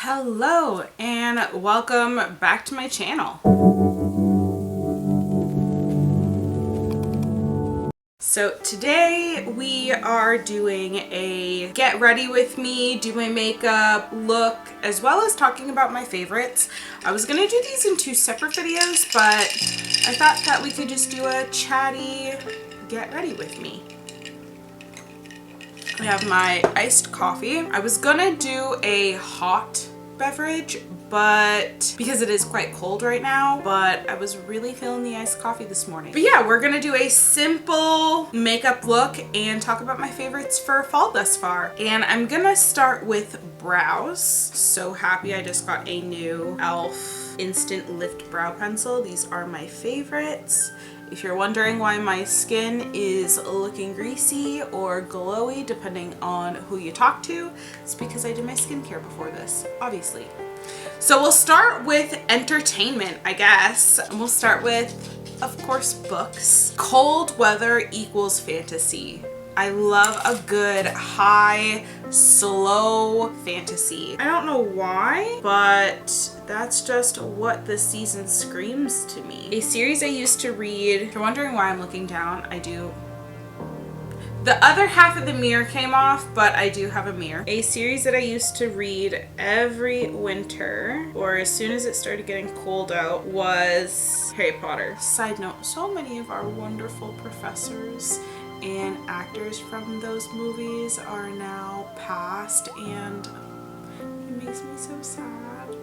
Hello and welcome back to my channel. So today we are doing a get ready with me, do my makeup look, as well as talking about my favorites. I was gonna do these in two separate videos, but I thought that we could just do a chatty get ready with me. I have my iced coffee. I was gonna do a hot beverage, but because it is quite cold right now, but I was really feeling the iced coffee this morning. But yeah, we're gonna do a simple makeup look and talk about my favorites for fall thus far. And I'm gonna start with brows. So happy I just got a new e.l.f. Instant Lift Brow Pencil. These are my favorites. If you're wondering why my skin is looking greasy or glowy, depending on who you talk to, it's because I did my skincare before this, obviously. So we'll start with entertainment, I guess. And we'll start with, of course, books. Cold weather equals fantasy. I love a good, high, slow fantasy. I don't know why, but that's just what the season screams to me. A series I used to read, if you're wondering why I'm looking down, I do. The other half of the mirror came off, but I do have a mirror. A series that I used to read every winter, or as soon as it started getting cold out, was Harry Potter. Side note, so many of our wonderful professors and actors from those movies are now passed, and it makes me so sad.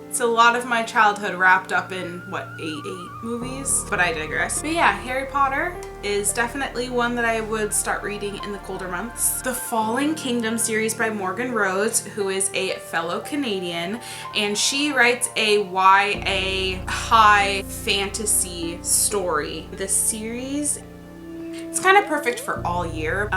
It's a lot of my childhood wrapped up in, what, eight movies? But I digress. But yeah, Harry Potter is definitely one that I would start reading in the colder months. The Falling Kingdom series by Morgan Rhodes, who is a fellow Canadian, and she writes a YA high fantasy story. The series, it's kind of perfect for all year.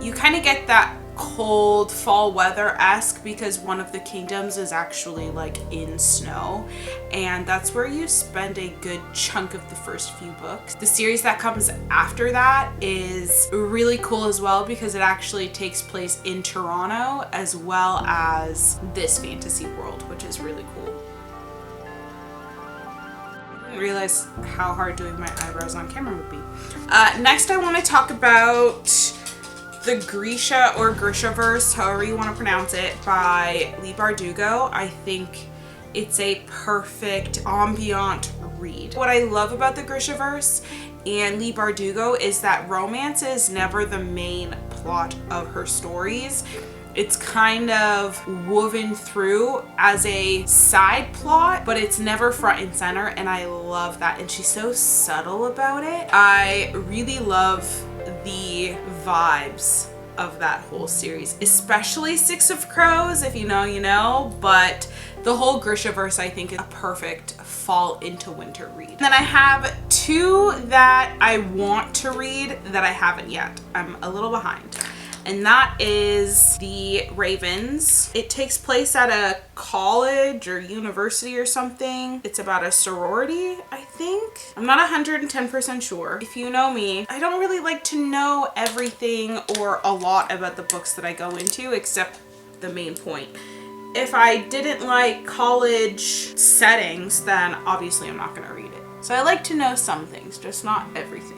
You kind of get that cold fall weather-esque because one of the kingdoms is actually like in snow, and that's where you spend a good chunk of the first few books. The series that comes after that is really cool as well because it actually takes place in Toronto as well as this fantasy world, which is really cool. I didn't realize how hard doing my eyebrows on camera would be. Next I want to talk about the Grisha or Grishaverse, however you want to pronounce it, by Leigh Bardugo. I think it's a perfect ambient read. What I love about the Grishaverse and Leigh Bardugo is that romance is never the main plot of her stories. It's kind of woven through as a side plot, but it's never front and center, and I love that. And she's so subtle about it. I really love the vibes of that whole series, especially Six of Crows. If you know, you know, but the whole Grishaverse I think is a perfect fall into winter read. Then I have two that I want to read that I haven't yet. I'm a little behind. And that is The Ravens. It takes place at a college or university or something. It's about a sorority, I think. I'm not 110% sure. If you know me, I don't really like to know everything or a lot about the books that I go into except the main point. If I didn't like college settings, then obviously I'm not gonna read it. So I like to know some things, just not everything.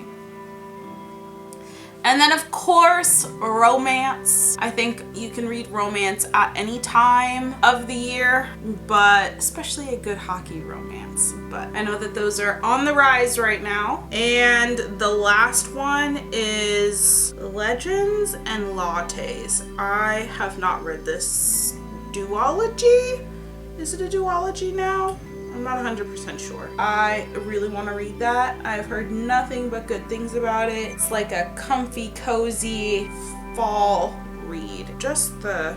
And then of course, romance. I think you can read romance at any time of the year, but especially a good hockey romance. But I know that those are on the rise right now. And the last one is Legends and Lattes. I have not read this duology. Is it a duology now? I'm not 100% sure. I really want to read that. I've heard nothing but good things about it. It's like a comfy, cozy fall read. Just the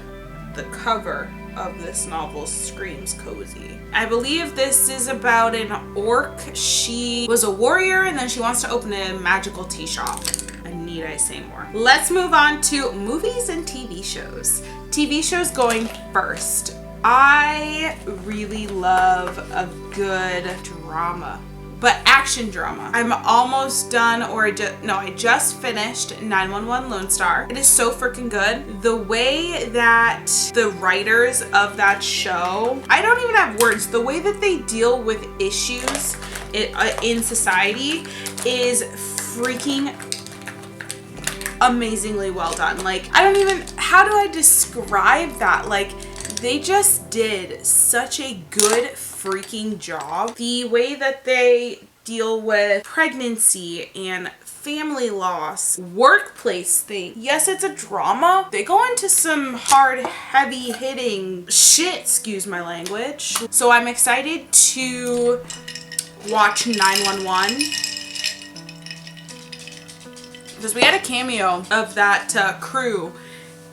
cover of this novel screams cozy. I believe this is about an orc. She was a warrior and then she wants to open a magical tea shop. And need I say more? Let's move on to movies and TV shows. TV shows going first. I really love a good drama but action drama. I'm almost done, or I just finished 911 Lone Star. It is so freaking good. The way that the writers of that show, I don't even have words, the way that they deal with issues in society is freaking amazingly well done. Like, I don't even, how do I describe that? Like, they just did such a good freaking job. The way that they deal with pregnancy and family loss, workplace thing. Yes, it's a drama. They go into some hard, heavy hitting shit, excuse my language. So I'm excited to watch 911. Because we had a cameo of that crew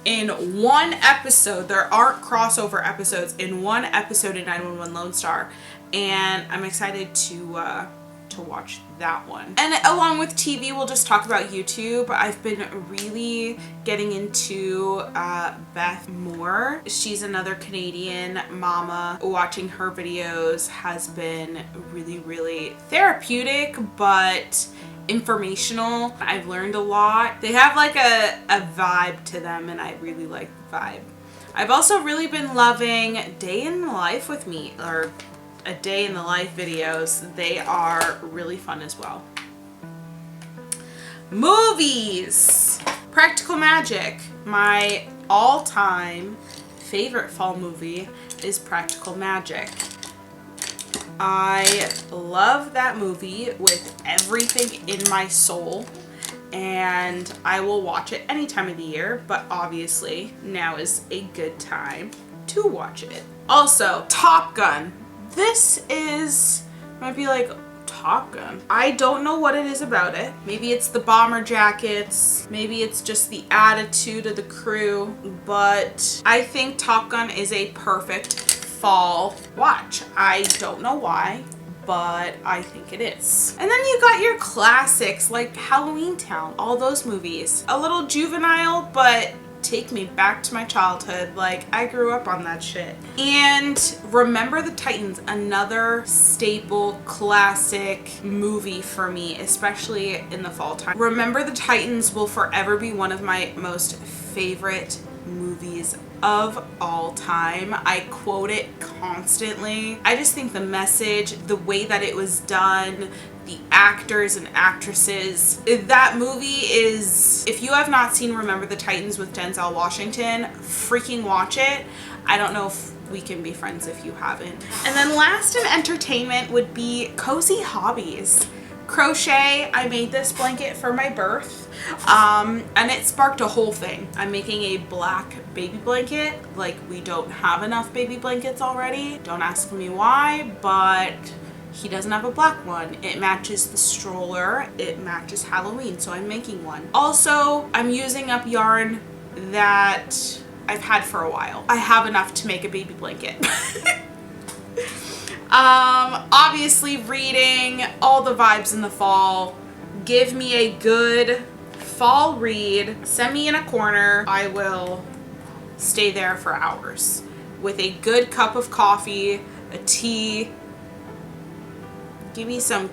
in one episode. There aren't crossover episodes, in one episode in 911 Lone Star, and I'm excited to watch that one. And along with TV, we'll just talk about YouTube. I've been really getting into Beth Moore. She's another Canadian mama. Watching her videos has been really, really therapeutic, but informational. I've learned a lot. They have like a vibe to them, and I really like the vibe. I've also really been loving Day in the Life with Me, or a Day in the Life videos. They are really fun as well. Movies! Practical Magic. My all-time favorite fall movie is Practical Magic. I love that movie with everything in my soul, and I will watch it any time of the year, but obviously now is a good time to watch it. Also, Top Gun. This might be like, Top Gun. I don't know what it is about it. Maybe it's the bomber jackets, maybe it's just the attitude of the crew, but I think Top Gun is a perfect fall watch. I don't know why, but I think it is. And then you got your classics like Halloween Town, all those movies. A little juvenile, but take me back to my childhood. Like, I grew up on that shit. And Remember the Titans, another staple classic movie for me, especially in the fall time. Remember the Titans will forever be one of my most favorite movies of all time. I quote it constantly. I just think the message, the way that it was done, the actors and actresses, that movie is, if you have not seen Remember the Titans with Denzel Washington, freaking watch it. I don't know if we can be friends if you haven't. And then last in entertainment would be cozy hobbies. Crochet. I made this blanket for my birth, and it sparked a whole thing. I'm making a black baby blanket. Like, we don't have enough baby blankets already. Don't ask me why, but he doesn't have a black one. It matches the stroller, it matches Halloween, so I'm making one. Also, I'm using up yarn that I've had for a while. I have enough to make a baby blanket. Obviously reading, all the vibes in the fall. Give me a good fall read. Send me in a corner. I will stay there for hours with a good cup of coffee, a tea. Give me some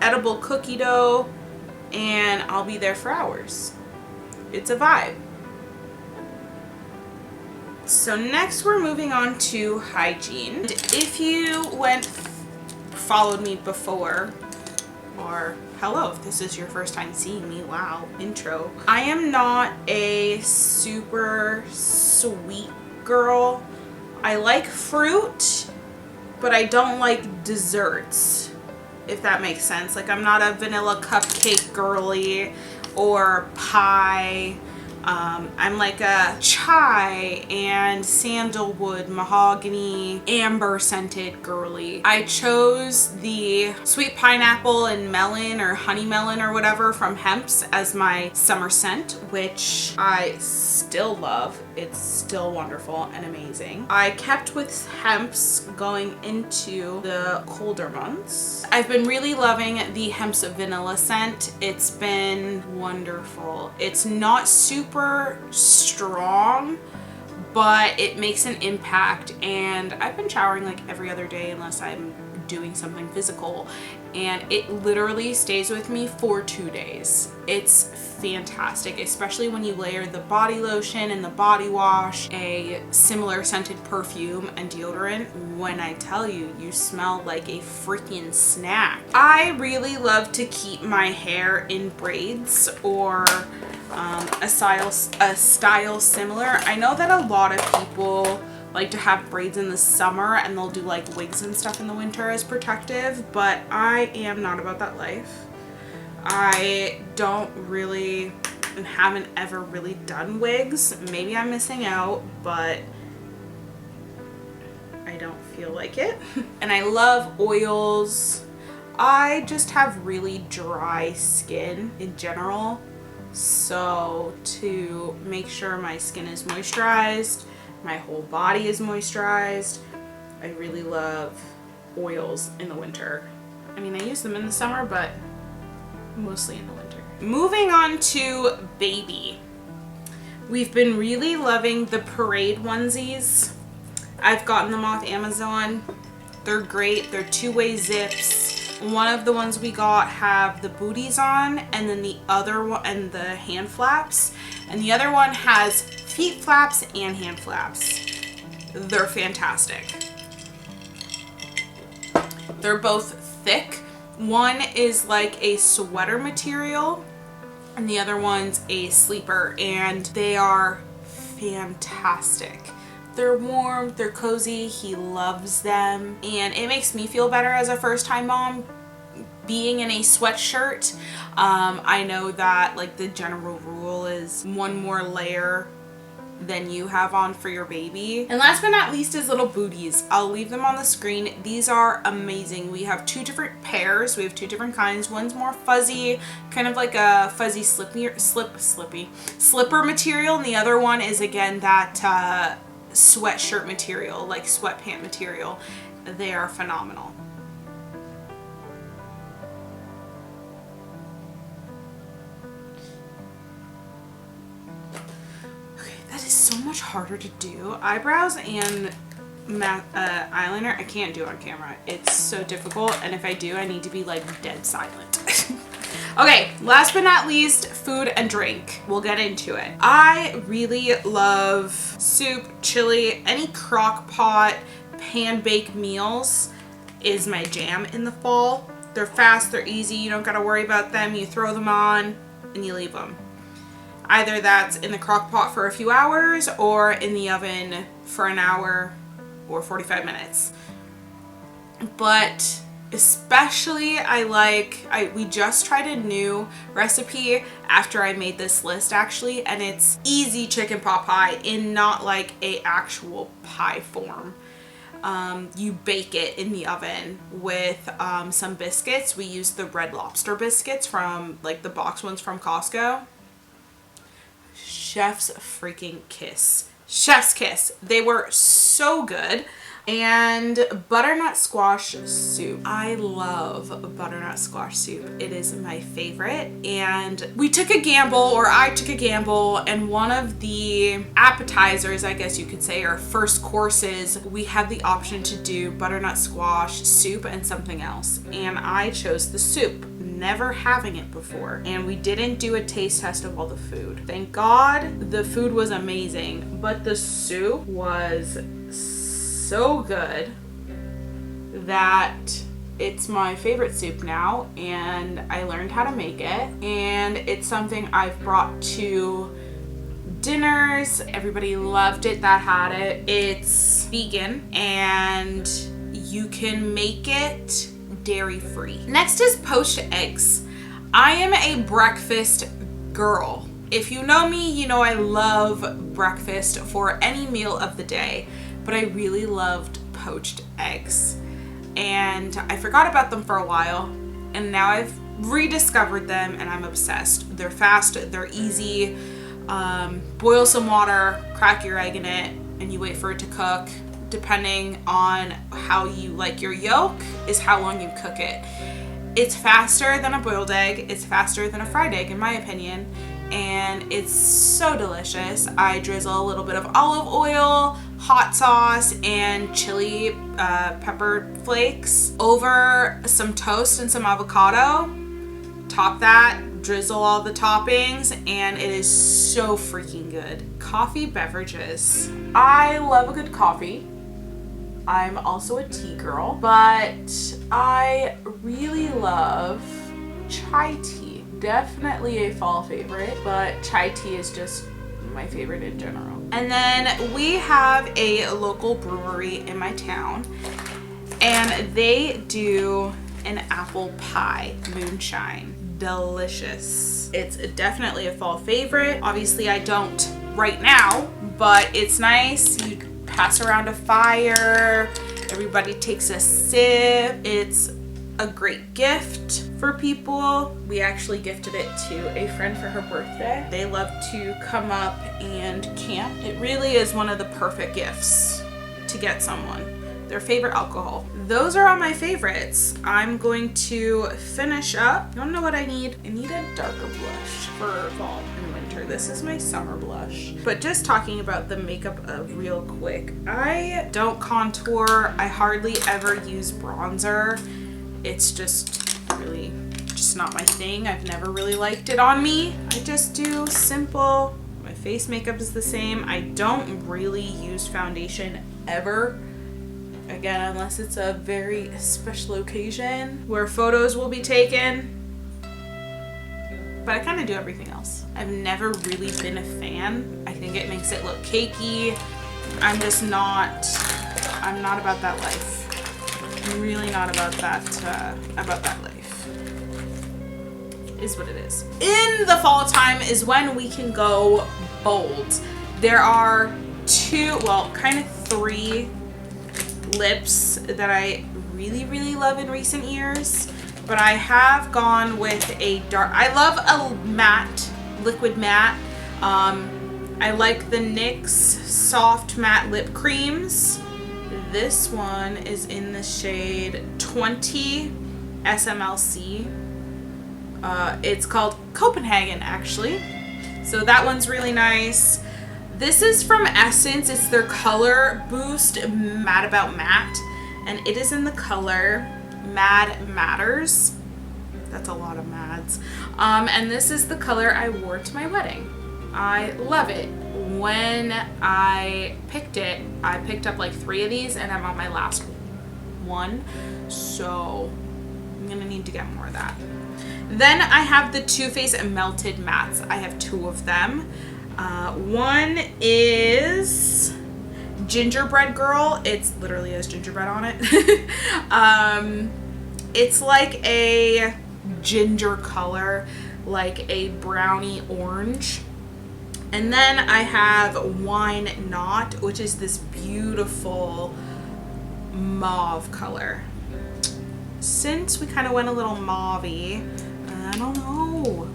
edible cookie dough, and I'll be there for hours. It's a vibe. So next we're moving on to hygiene. And if you followed me before, or hello if this is your first time seeing me, wow, intro. I am not a super sweet girl. I like fruit, but I don't like desserts, if that makes sense. Like, I'm not a vanilla cupcake girly or pie. I'm like a chai and sandalwood, mahogany, amber scented girly. I chose the sweet pineapple and melon or honey melon or whatever from Hemp's as my summer scent, which I still love. It's still wonderful and amazing. I kept with Hemp's going into the colder months. I've been really loving the Hemp's vanilla scent. It's been wonderful. It's not super strong, but it makes an impact. And I've been showering like every other day unless I'm doing something physical, and it literally stays with me for 2 days. It's fantastic, especially when you layer the body lotion and the body wash, a similar scented perfume and deodorant. When I tell you, you smell like a freaking snack. I really love to keep my hair in braids or a style similar. I know that a lot of people like to have braids in the summer and they'll do like wigs and stuff in the winter as protective, but I am not about that life. I don't really and haven't ever really done wigs. Maybe I'm missing out, but I don't feel like it. And I love oils. I just have really dry skin in general, so to make sure my skin is moisturized, my whole body is moisturized, I really love oils in the winter. I mean, I use them in the summer, but mostly in the winter. Moving on to baby. We've been really loving the Parade onesies. I've gotten them off Amazon. They're great. They're two-way zips. One of the ones we got have the booties on, and then the other one, and the hand flaps, and the other one has feet flaps and hand flaps. They're fantastic. They're both thick. One is like a sweater material and the other one's a sleeper, and they are fantastic. They're warm, they're cozy, he loves them, and it makes me feel better as a first-time mom being in a sweatshirt. I know that like the general rule is one more layer than you have on for your baby. And last but not least is little booties. I'll leave them on the screen. These are amazing. We have two different pairs. We have two different kinds. One's more fuzzy, kind of like a fuzzy slipper material, and the other one is again that sweatshirt material, like sweatpant material. They are phenomenal. That is so much harder to do. Eyebrows and eyeliner, I can't do on camera. It's so difficult, and if I do, I need to be like dead silent. Okay, last but not least, food and drink. We'll get into it. I really love soup, chili, any crock pot, pan-baked meals is my jam in the fall. They're fast, they're easy, you don't gotta worry about them. You throw them on and you leave them. Either that's in the crock pot for a few hours or in the oven for an hour or 45 minutes. But especially we just tried a new recipe after I made this list actually, and it's easy chicken pot pie in not like a actual pie form. You bake it in the oven with some biscuits. We use the Red Lobster biscuits from like the box ones from Costco. Chef's freaking kiss. Chef's kiss. They were so good. And butternut squash soup. I love butternut squash soup. It is my favorite. And we took a gamble, or I took a gamble, and one of the appetizers, I guess you could say, or first courses, we had the option to do butternut squash soup and something else. And I chose the soup, never having it before. And we didn't do a taste test of all the food. Thank God the food was amazing, but the soup was so good that it's my favorite soup now, and I learned how to make it, and it's something I've brought to dinners. Everybody loved it that had it. It's vegan and you can make it dairy free. Next is poached eggs. I am a breakfast girl. If you know me, you know I love breakfast for any meal of the day. But I really loved poached eggs, and I forgot about them for a while, and now I've rediscovered them and I'm obsessed. They're fast, they're easy. Boil some water, crack your egg in it, and you wait for it to cook. Depending on how you like your yolk is how long you cook it. It's faster than a boiled egg, it's faster than a fried egg in my opinion, and it's so delicious. I drizzle a little bit of olive oil, hot sauce, and chili pepper flakes over some toast and some avocado. Top that, drizzle all the toppings, and it is so freaking good. Coffee beverages. I love a good coffee. I'm also a tea girl, but I really love chai tea. Definitely a fall favorite, but chai tea is just my favorite in general. And then we have a local brewery in my town, and they do an apple pie moonshine. Delicious. It's definitely a fall favorite. Obviously I don't right now, but it's nice. You pass around a fire, everybody takes a sip. It's a great gift for people. We actually gifted it to a friend for her birthday. They love to come up and camp. It really is one of the perfect gifts to get someone. Their favorite alcohol. Those are all my favorites. I'm going to finish up. You wanna know what I need? I need a darker blush for fall and winter. This is my summer blush. But just talking about the makeup real quick, I don't contour. I hardly ever use bronzer. It's just really just not my thing. I've never really liked it on me. I just do simple. My face makeup is the same. I don't really use foundation ever. Again, unless it's a very special occasion where photos will be taken. But I kind of do everything else. I've never really been a fan. I think it makes it look cakey. I'm not about that life. I'm really not about that life. Is what it is. In the fall time is when we can go bold. There are kind of three lips that I really love in recent years, but I have gone with a dark. I love a matte, liquid matte. I like the NYX soft matte lip creams. This one is in the shade 20 SMLC. It's called Copenhagen actually, so that one's really nice. This is from Essence. It's their Color Boost Mad About Matte, and it is in the color Mad Matters. That's a lot of mads. And this is the color I wore to my wedding. I love it. When I picked it, I picked up like 3 of these, and I'm on my last one, so I'm gonna need to get more of that. Then I have the Too Faced Melted Mattes. I have 2 of them. One is Gingerbread Girl. It's literally has gingerbread on it. It's like a ginger color, like a brownie orange. And then I have Wine Not, which is this beautiful mauve color. Since we kind of went a little mauve-y, I don't know.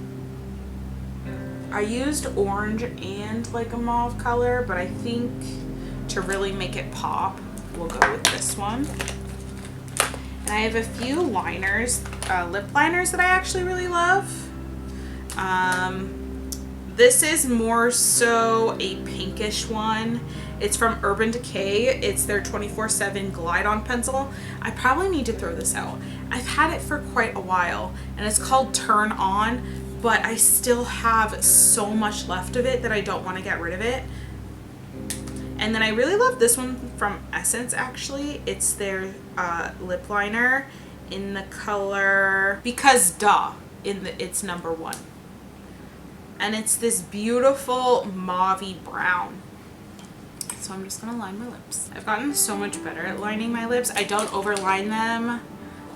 I used orange and like a mauve color, but I think to really make it pop, we'll go with this one. And I have a few liners, lip liners that I actually really love. This is more so a pinkish one. It's from Urban Decay. It's their 24/7 Glide On Pencil. I probably need to throw this out. I've had it for quite a while, and it's called Turn On, but I still have so much left of it that I don't want to get rid of it. And then I really love this one from Essence actually. It's their lip liner in the color Because Duh, it's number 1. And it's this beautiful mauve-y brown. So I'm just gonna line my lips. I've gotten so much better at lining my lips. I don't overline them.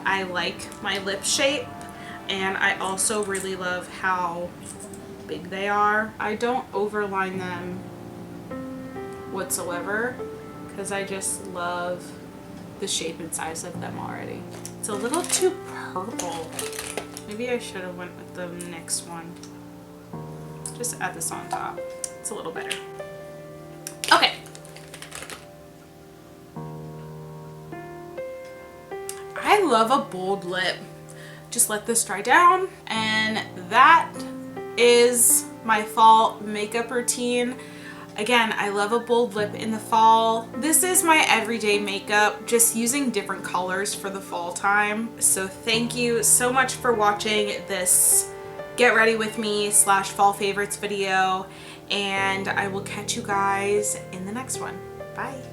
I like my lip shape, and I also really love how big they are. I don't overline them whatsoever because I just love the shape and size of them already. It's a little too purple. Maybe I should have went with the next one. Just add this on top. It's a little better. Okay. I love a bold lip. Just let this dry down, and that is my fall makeup routine. Again, I love a bold lip in the fall. This is my everyday makeup, just using different colors for the fall time. So thank you so much for watching this get ready with me / fall favorites video, and I will catch you guys in the next one. Bye.